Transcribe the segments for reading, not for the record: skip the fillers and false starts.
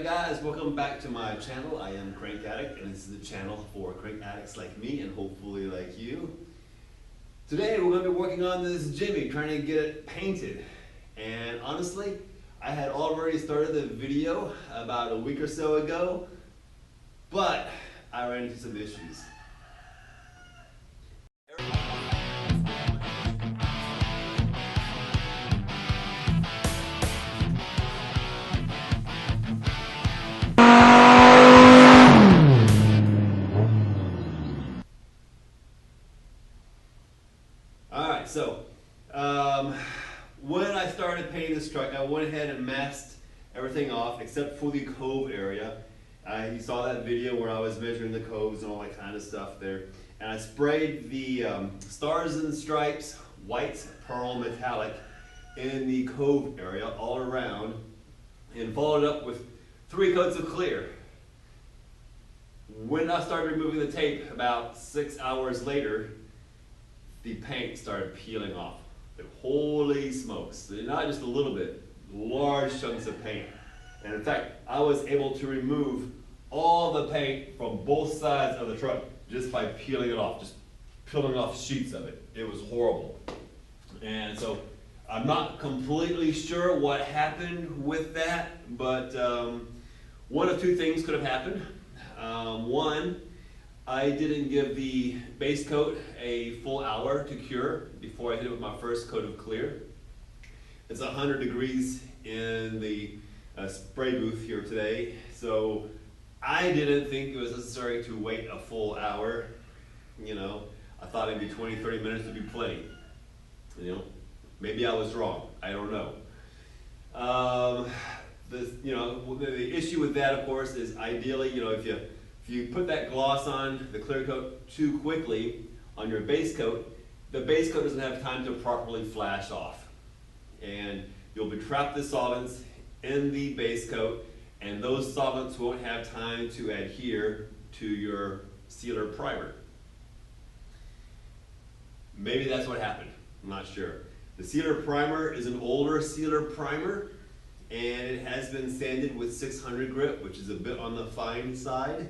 Alright guys, welcome back to my channel. I am Crank Addict, and this is the channel for crank addicts like me and hopefully like you. Today we're going to be working on this Jimmy, trying to get it painted. And honestly, I had already started the video about a week or so ago, but I ran into some issues. Alright, so when I started painting this truck, I went ahead and masked everything off except for the cove area. You saw that video where I was measuring the coves and all that kind of stuff there. And I sprayed the stars and stripes, white, pearl, metallic in the cove area all around, and followed up with 3 coats of clear. When I started removing the tape about 6 hours later, the paint started peeling off. Like, holy smokes, not just a little bit, large chunks of paint. And in fact, I was able to remove all the paint from both sides of the truck just by peeling it off, just peeling off sheets of it. It was horrible. And so I'm not completely sure what happened with that, but one of 2 things could have happened. One, I didn't give the base coat a full hour to cure before I hit it with my first coat of clear. It's 100 degrees in the spray booth here today, so I didn't think it was necessary to wait a full hour. You know, I thought maybe 20-30 minutes would be plenty. You know, maybe I was wrong. I don't know. The issue with that, of course, is ideally, you know, if you put that gloss on the clear coat too quickly on your base coat, the base coat doesn't have time to properly flash off. And you'll be trapped the solvents in the base coat, and those solvents won't have time to adhere to your sealer primer. Maybe that's what happened. I'm not sure. The sealer primer is an older sealer primer, and it has been sanded with 600 grit, which is a bit on the fine side.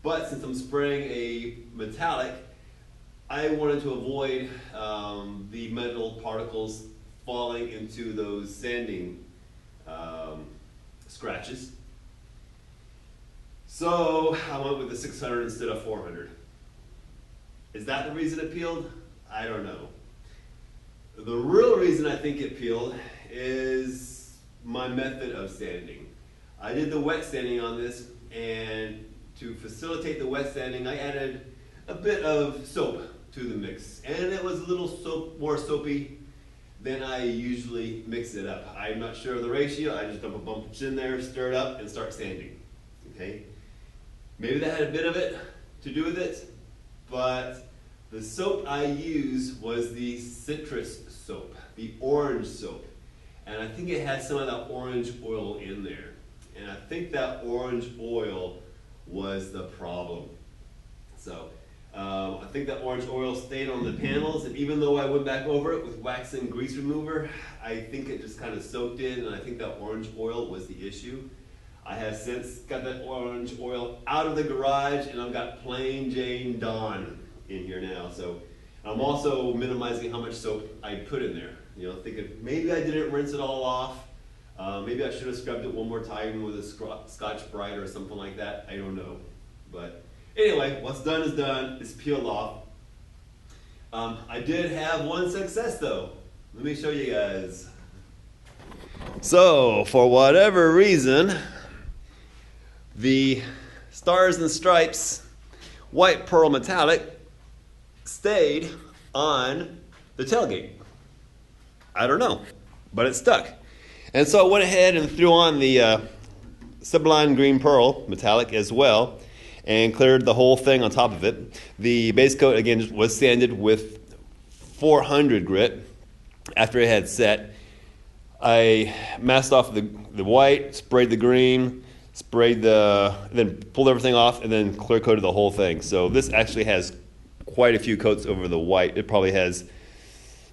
But since I'm spraying a metallic, I wanted to avoid the metal particles falling into those sanding scratches. So I went with the 600 instead of 400. Is that the reason it peeled? I don't know. The real reason I think it peeled is my method of sanding. I did the wet sanding on this, and to facilitate the wet sanding, I added a bit of soap to the mix, and it was a little more soapy than I usually mix it up. I'm not sure of the ratio. I just dump a bunch in there, stir it up, and start sanding. Okay, maybe that had a bit of it to do with it, but the soap I used was the citrus soap, the orange soap, and I think it had some of that orange oil in there, and I think that orange oil was the problem. So I think that orange oil stayed on the panels, and even though I went back over it with wax and grease remover, I think it just kind of soaked in, and I think that orange oil was the issue. I have since got that orange oil out of the garage, and I've got plain Jane Dawn in here now. So I'm also minimizing how much soap I put in there. You know, thinking maybe I didn't rinse it all off. Maybe I should have scrubbed it one more time with a Scotch-Brite or something like that. I don't know. But anyway, what's done is done. It's peeled off. I did have one success though. Let me show you guys. So, for whatever reason, the stars and stripes white pearl metallic stayed on the tailgate. I don't know, but it stuck. And so I went ahead and threw on the Sublime Green Pearl metallic as well, and cleared the whole thing on top of it. The base coat again was sanded with 400 grit. After it had set, I masked off the white, sprayed the green, then pulled everything off, and then clear coated the whole thing. So this actually has quite a few coats over the white. It probably has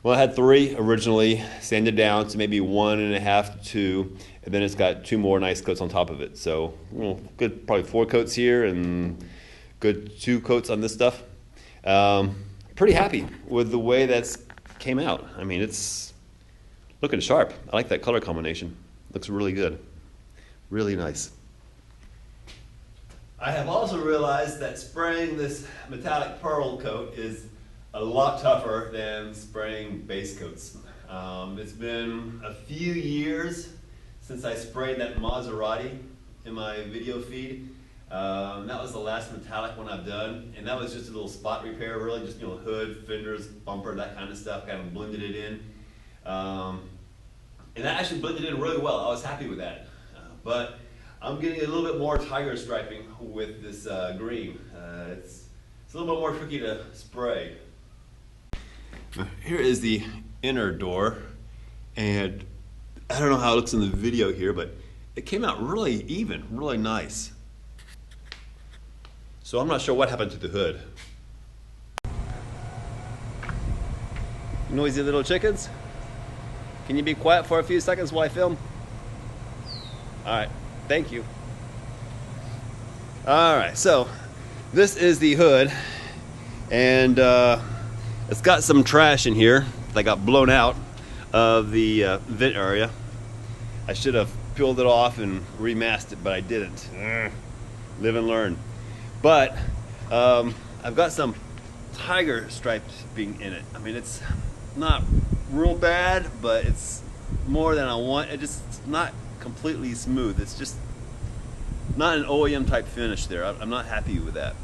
Well, I had 3 originally, sanded down to maybe 1.5 to 2, and then it's got 2 more nice coats on top of it. So, well, good, probably 4 coats here and good 2 coats on this stuff. Pretty happy with the way that's came out. I mean, it's looking sharp. I like that color combination. Looks really good. Really nice. I have also realized that spraying this metallic pearl coat is a lot tougher than spraying base coats. It's been a few years since I sprayed that Maserati in my video feed. That was the last metallic one I've done, and that was just a little spot repair, really, just hood, fenders, bumper, that kind of stuff, kind of blended it in. And that actually blended in really well. I was happy with that. But I'm getting a little bit more tiger striping with this green. It's a little bit more tricky to spray. Here is the inner door, and I don't know how it looks in the video here, but it came out really even, really nice. So I'm not sure what happened to the hood. Noisy little chickens? Can you be quiet for a few seconds while I film? Alright, thank you. Alright, so this is the hood, and it's got some trash in here that got blown out of the vent area. I should have peeled it off and remasked it, but I didn't. Live and learn. But I've got some tiger striping in it. I mean, it's not real bad, but it's more than I want. It's not completely smooth. It's just not an OEM type finish there. I'm not happy with that.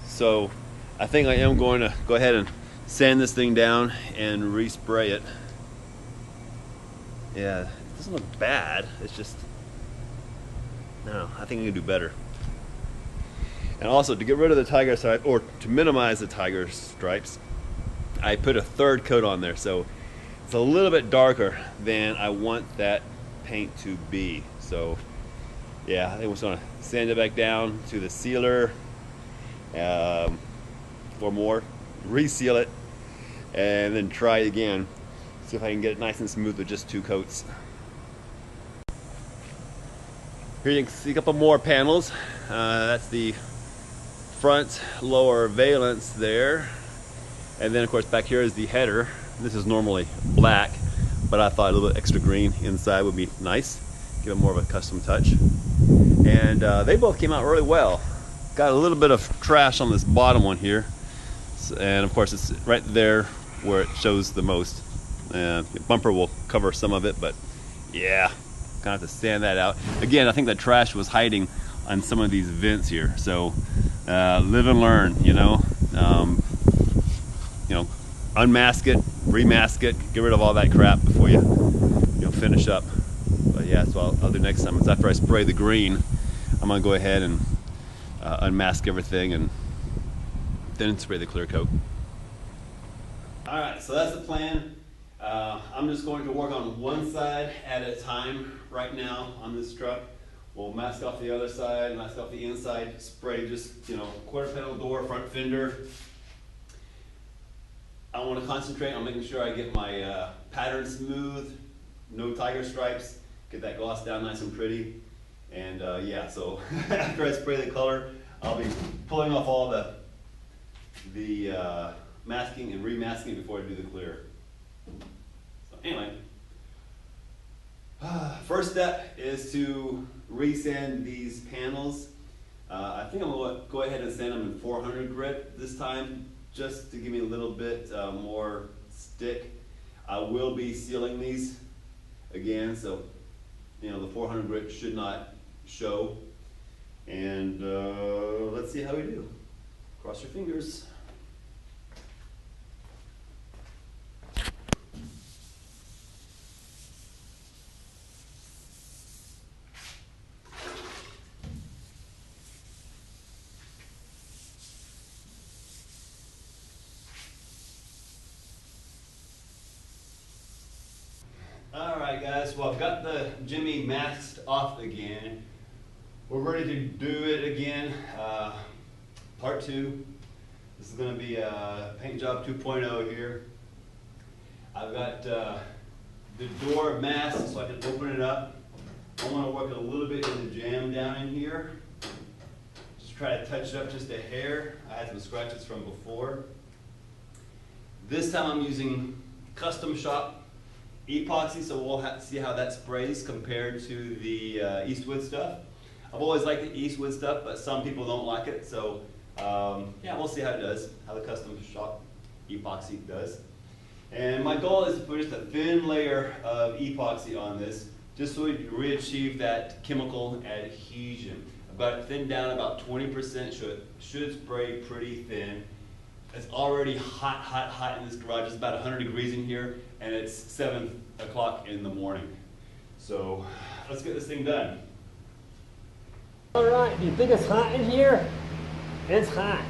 So I think I am going to go ahead and sand this thing down and respray it. Yeah, it doesn't look bad. It's just, no, I think I can do better. And also, to get rid of the tiger stripe, or to minimize the tiger stripes, I put a 3rd coat on there, so it's a little bit darker than I want that paint to be. So yeah, I think we're just gonna sand it back down to the sealer for more, reseal it, and then try again. See if I can get it nice and smooth with just 2 coats. Here you can see a couple more panels. That's the front lower valence there. And then of course back here is the header. This is normally black, but I thought a little bit extra green inside would be nice. Give it more of a custom touch. And they both came out really well. Got a little bit of trash on this bottom one here. And of course it's right there where it shows the most. The bumper will cover some of it, but yeah, gonna have to sand that out. Again, I think that trash was hiding on some of these vents here. So live and learn, unmask it, remask it, get rid of all that crap before you finish up. But yeah, that's what I'll do next time. Is after I spray the green, I'm gonna go ahead and unmask everything and then spray the clear coat. All right, so that's the plan. I'm just going to work on one side at a time right now on this truck. We'll mask off the other side, mask off the inside, spray just, quarter panel door, front fender. I want to concentrate on making sure I get my pattern smooth, no tiger stripes, get that gloss down nice and pretty. And yeah, so after I spray the color, I'll be pulling off all the masking and remasking before I do the clear. So anyway, first step is to resand these panels. I think I'm going to go ahead and sand them in 400 grit this time, just to give me a little bit more stick. I will be sealing these again, so the 400 grit should not show. And let's see how we do. Cross your fingers. Alright guys, well I've got the Jimmy masked off again. We're ready to do it again, part 2. This is going to be a paint job 2.0 here. I've got the door masked so I can open it up. I want to work a little bit in the jam down in here. Just try to touch it up just a hair. I had some scratches from before. This time I'm using custom shop epoxy, so we'll see how that sprays compared to the Eastwood stuff. I've always liked the Eastwood stuff, but some people don't like it, so yeah, we'll see how it does, how the custom shop epoxy does. And my goal is to put just a thin layer of epoxy on this, just so we re-achieve that chemical adhesion. I've got it thinned down about 20%, should spray pretty thin. It's already hot, hot, hot in this garage. It's about 100 degrees in here, and it's 7 o'clock in the morning. So let's get this thing done. All right, do you think it's hot in here? It's hot.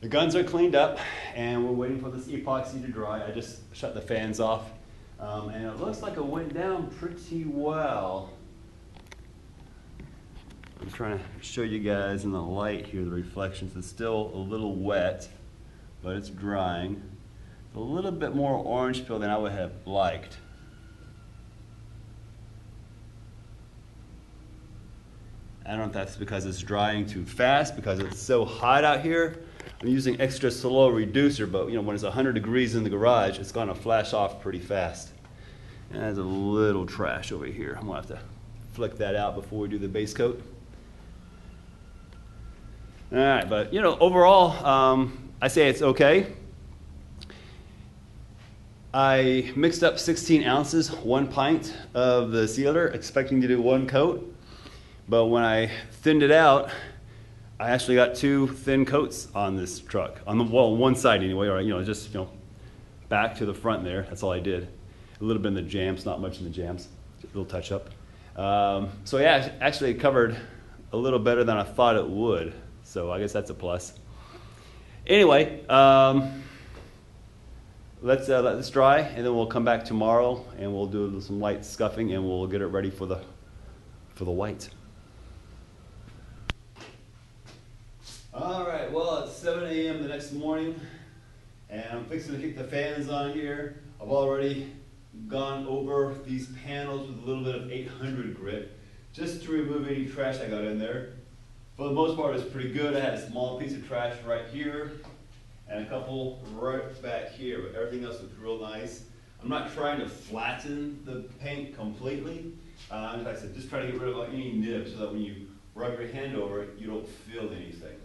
The guns are cleaned up, and we're waiting for this epoxy to dry. I just shut the fans off, and it looks like it went down pretty well. I'm trying to show you guys in the light here the reflections. It's still a little wet, but it's drying. It's a little bit more orange peel than I would have liked. I don't know if that's because it's drying too fast, because it's so hot out here. I'm using extra slow reducer, but you know, when it's 100 degrees in the garage, it's gonna flash off pretty fast. And there's a little trash over here. I'm gonna have to flick that out before we do the base coat. All right, but you know, overall, I say it's okay. I mixed up 16 ounces, 1 pint of the sealer, expecting to do 1 coat. But when I thinned it out, I actually got 2 thin coats on this truck, on the well, one side anyway, or you know, just you know, back to the front there. That's all I did. A little bit in the jams, not much in the jams, just a little touch up. So yeah, actually it covered a little better than I thought it would. So I guess that's a plus. Anyway, let's let this dry, and then we'll come back tomorrow, and we'll do some light scuffing, and we'll get it ready for the white. All right, well, it's 7 a.m. the next morning, and I'm fixing to kick the fans on here. I've already gone over these panels with a little bit of 800 grit, just to remove any trash I got in there. For the most part, it's pretty good. I had a small piece of trash right here, and a couple right back here, but everything else looks real nice. I'm not trying to flatten the paint completely. Like I said, just try to get rid of any nibs so that when you rub your hand over it, you don't feel anything.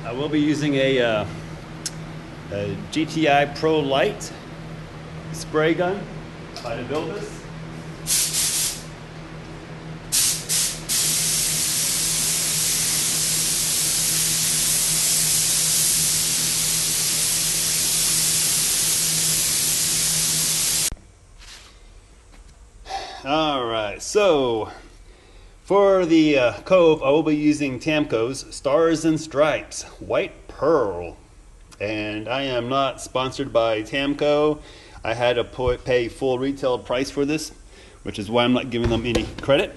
I will be using a GTI Pro Light spray gun by the build this. All right, so for the cove, I will be using Tamco's Stars and Stripes White Pearl. And I am not sponsored by Tamco. I had to pay full retail price for this, which is why I'm not giving them any credit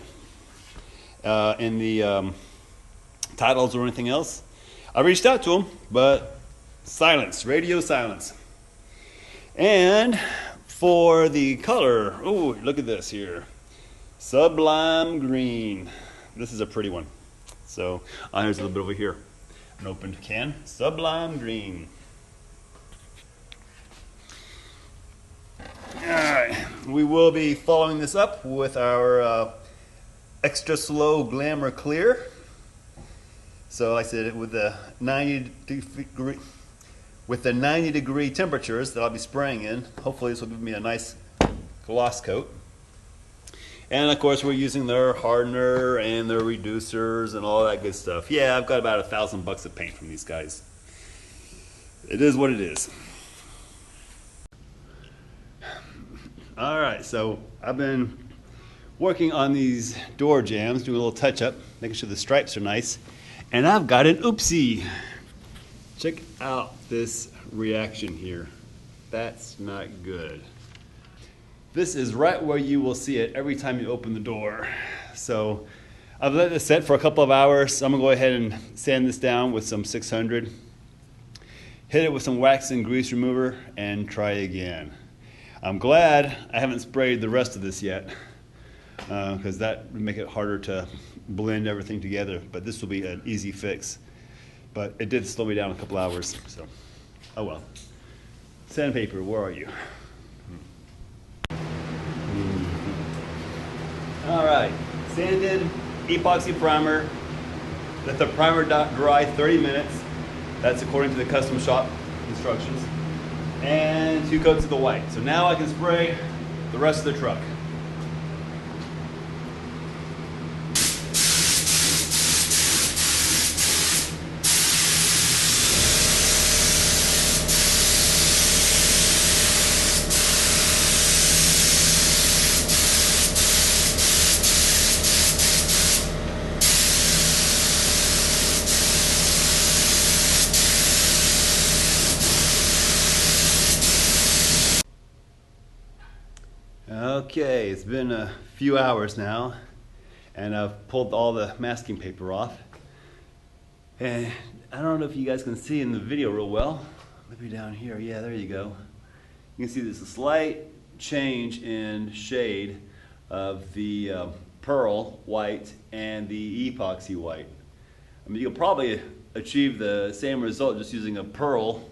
in the titles or anything else. I reached out to them, but silence, radio silence. And for the color, oh, look at this here. Sublime green. This is a pretty one. So, here's a little bit over here. An opened can. Sublime green. Alright, we will be following this up with our extra slow glamour clear. So like I said, with the 90 degree temperatures that I'll be spraying in, hopefully this will give me a nice gloss coat. And of course we're using their hardener and their reducers and all that good stuff. Yeah, I've got about $1,000 of paint from these guys. It is what it is. Alright, so I've been working on these door jambs, doing a little touch up, making sure the stripes are nice. And I've got an oopsie. Check out this reaction here. That's not good. This is right where you will see it every time you open the door. So I've let this set for a couple of hours. I'm gonna go ahead and sand this down with some 600. Hit it with some wax and grease remover and try again. I'm glad I haven't sprayed the rest of this yet, because that would make it harder to blend everything together, but this will be an easy fix. But it did slow me down a couple hours, so oh well. Sandpaper, where are you? All right, sanded epoxy primer. Let the primer dry 30 minutes. That's according to the custom shop instructions. And 2 coats of the white. So now I can spray the rest of the truck. Okay, it's been a few hours now, and I've pulled all the masking paper off. And I don't know if you guys can see in the video real well. Maybe down here, yeah, there you go. You can see there's a slight change in shade of the pearl white and the epoxy white. I mean, you could probably achieve the same result just using a pearl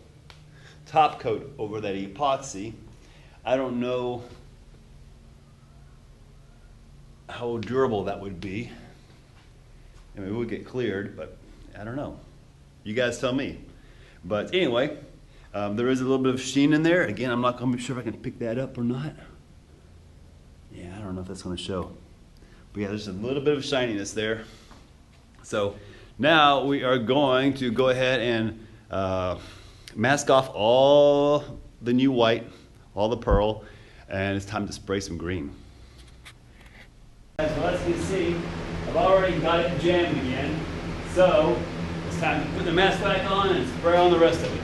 top coat over that epoxy. I don't know how durable that would be. I mean, it would get cleared, but I don't know. You guys tell me. But anyway, there is a little bit of sheen in there. Again, I'm not going to be sure if I can pick that up or not. Yeah, I don't know if that's going to show. But yeah, there's a little bit of shininess there. So now we are going to go ahead and mask off all the new white, all the pearl, and it's time to spray some green. So as you can see, I've already got it jammed again. So it's time to put the mask back on and spray on the rest of it.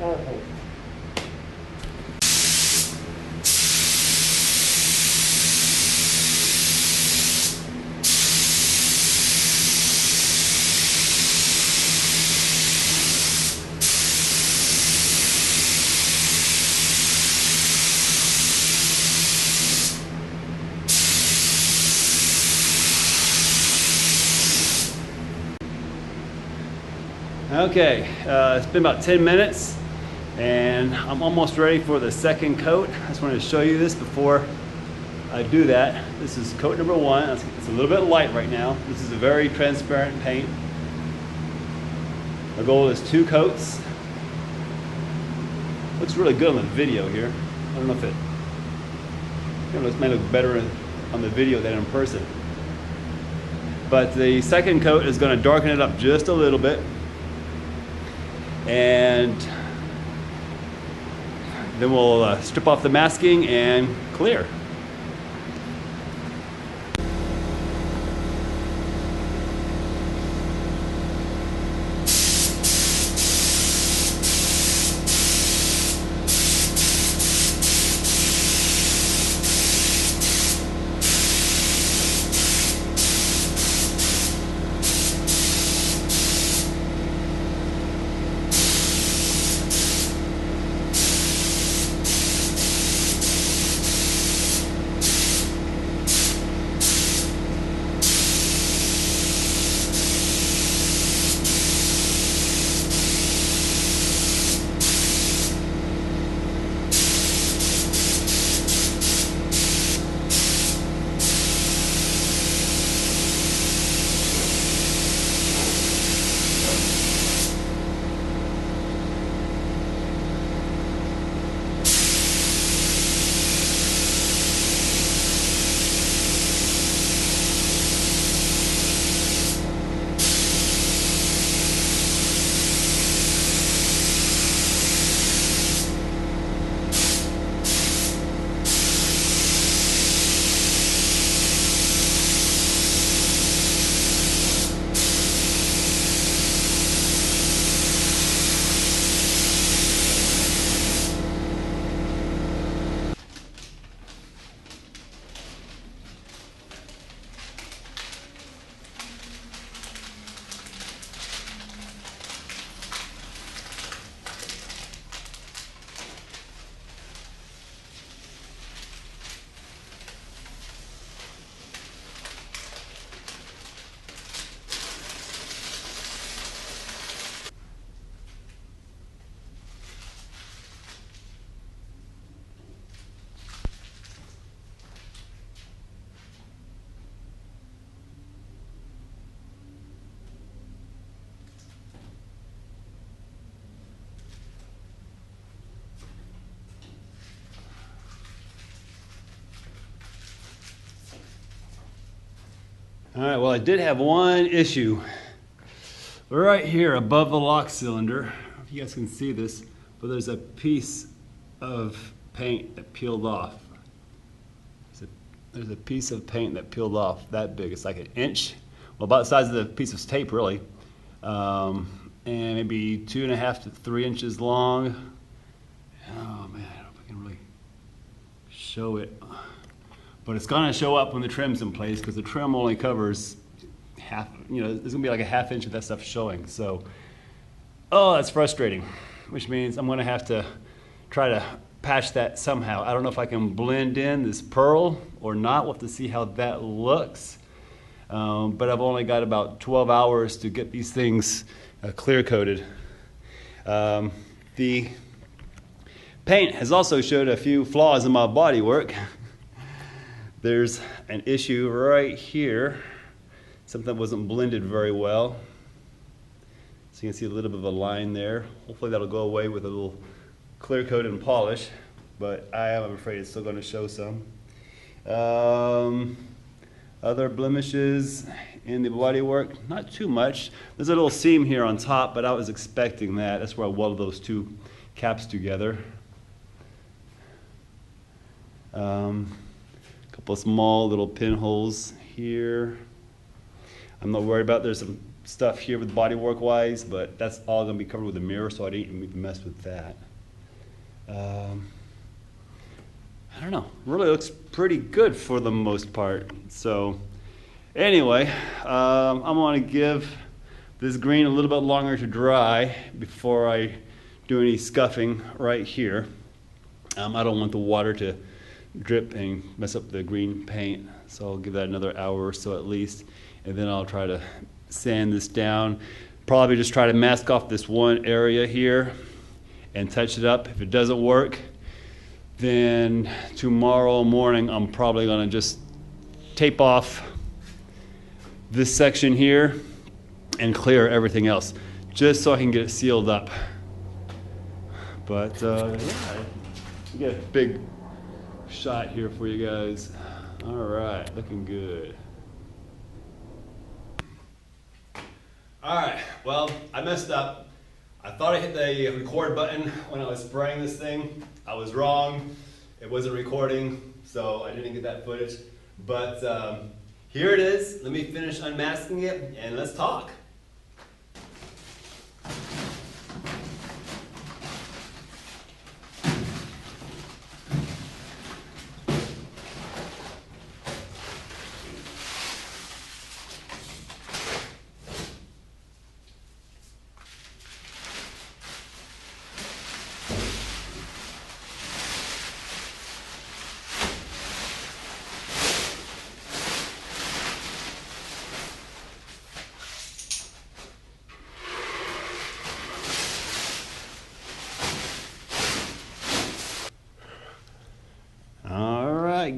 Okay. Okay, it's been about 10 minutes and I'm almost ready for the second coat. I just wanted to show you this before I do that. This is coat number 1. It's a little bit light right now. This is a very transparent paint. Our goal is 2 coats. Looks really good on the video here. I don't know if it may look better on the video than in person. But the second coat is going to darken it up just a little bit. And then we'll strip off the masking and clear. All right, well, I did have one issue right here above the lock cylinder. I don't know if you guys can see this, but there's a piece of paint that peeled off. There's a piece of paint that peeled off that big. It's like an inch, well, about the size of the piece of tape, really, and maybe 2.5 to 3 inches long. Oh man, I don't know if I can really show it. But it's gonna show up when the trim's in place because the trim only covers half, there's gonna be like a ½ inch of that stuff showing. So, oh, that's frustrating, which means I'm gonna have to try to patch that somehow. I don't know if I can blend in this pearl or not. We'll have to see how that looks. But I've only got about 12 hours to get these things clear coated. The paint has also showed a few flaws in my bodywork. There's an issue right here, something that wasn't blended very well. So you can see a little bit of a line there. Hopefully that'll go away with a little clear coat and polish, but I am afraid it's still going to show some. Other blemishes in the bodywork, not too much. There's a little seam here on top, but I was expecting that. That's where I welded those 2 caps together. Couple of small little pinholes here. I'm not worried about. There's some stuff here with bodywork wise, but that's all gonna be covered with a mirror, so I didn't even mess with that. I don't know, really looks pretty good for the most part. So anyway, I'm gonna give this green a little bit longer to dry before I do any scuffing right here. I don't want the water to drip and mess up the green paint, so I'll give that another hour or so at least, and then I'll try to sand this down. Probably just try to mask off this one area here and touch it up. If it doesn't work, then tomorrow morning I'm probably gonna just tape off this section here and clear everything else, just so I can get it sealed up. But yeah, we got a big shot here for you guys. All right, looking good. All right, well, I messed up. I thought I hit the record button when I was spraying this thing. I was wrong. It wasn't recording, so I didn't get that footage. But here it is. Let me finish unmasking it and let's talk.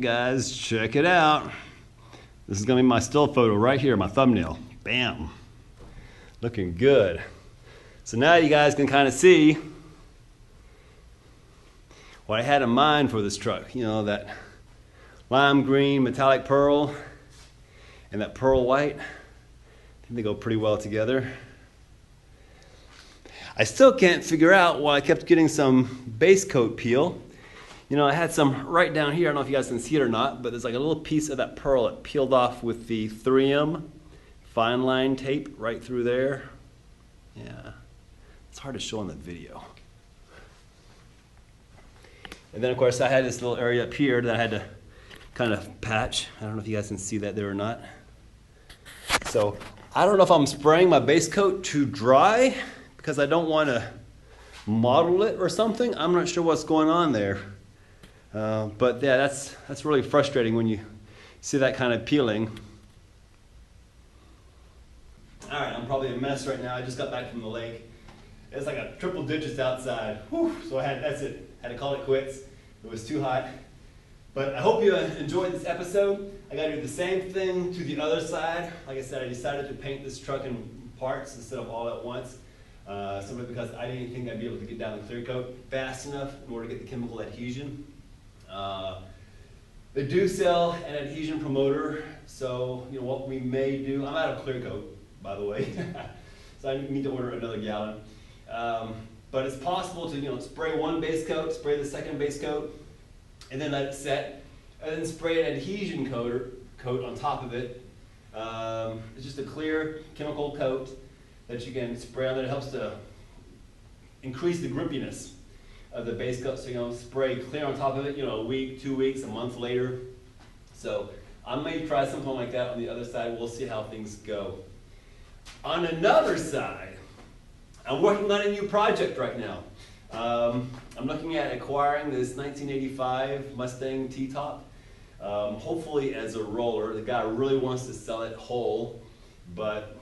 Guys, check it out. This is gonna be my still photo right here, my thumbnail. Bam. Looking good. So now you guys can kind of see what I had in mind for this truck. You know, that lime green metallic pearl and that pearl white. I think they go pretty well together. I still can't figure out why I kept getting some base coat peel. You know, I had some right down here. I don't know if you guys can see it or not, but there's like a little piece of that pearl that peeled off with the 3M fine line tape right through there. Yeah, it's hard to show on the video. And then of course I had this little area up here that I had to kind of patch. I don't know if you guys can see that there or not. So I don't know if I'm spraying my base coat too dry because I don't want to model it or something. I'm not sure what's going on there. But yeah, that's really frustrating when you see that kind of peeling. All right, I'm probably a mess right now. I just got back from the lake. It's like a triple digits outside. Whew, so that's it. Had to call it quits. It was too hot. But I hope you enjoyed this episode. I got to do the same thing to the other side. Like I said, I decided to paint this truck in parts instead of all at once. Simply because I didn't think I'd be able to get down the clear coat fast enough in order to get the chemical adhesion. They do sell an adhesion promoter, so you know what we may do. I'm out of clear coat, by the way, so I need to order another gallon. But it's possible to spray one base coat, spray the second base coat, and then let it set, and then spray an adhesion coat on top of it. It's just a clear chemical coat that you can spray on that. It helps to increase the grippiness of the base coat, so spray clear on top of it, a week, 2 weeks, a month later. So I may try something like that on the other side. We'll see how things go. On another side, I'm working on a new project right now. I'm looking at acquiring this 1985 Mustang T-Top, hopefully as a roller. The guy really wants to sell it whole, but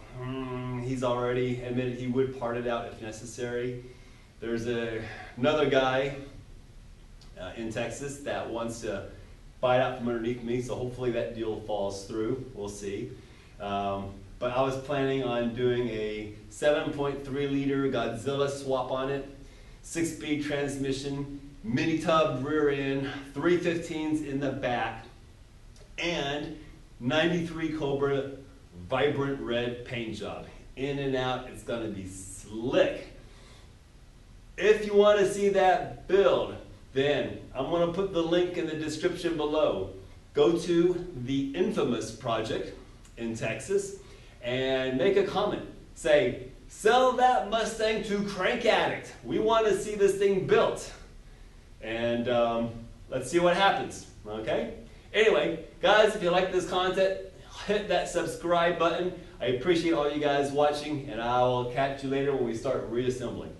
he's already admitted he would part it out if necessary. There's another guy in Texas that wants to buy it out from underneath me, so hopefully that deal falls through. We'll see. But I was planning on doing a 7.3 liter Godzilla swap on it, 6-speed transmission, mini tub rear end, 315s in the back, and 93 Cobra vibrant red paint job. In and out, it's gonna be slick. If you want to see that build, then I'm going to put the link in the description below. Go to the Infamous project in Texas, and make a comment. Say, sell that Mustang to Crank Addict. We want to see this thing built. And let's see what happens, okay? Anyway, guys, if you like this content, hit that subscribe button. I appreciate all you guys watching, and I will catch you later when we start reassembling.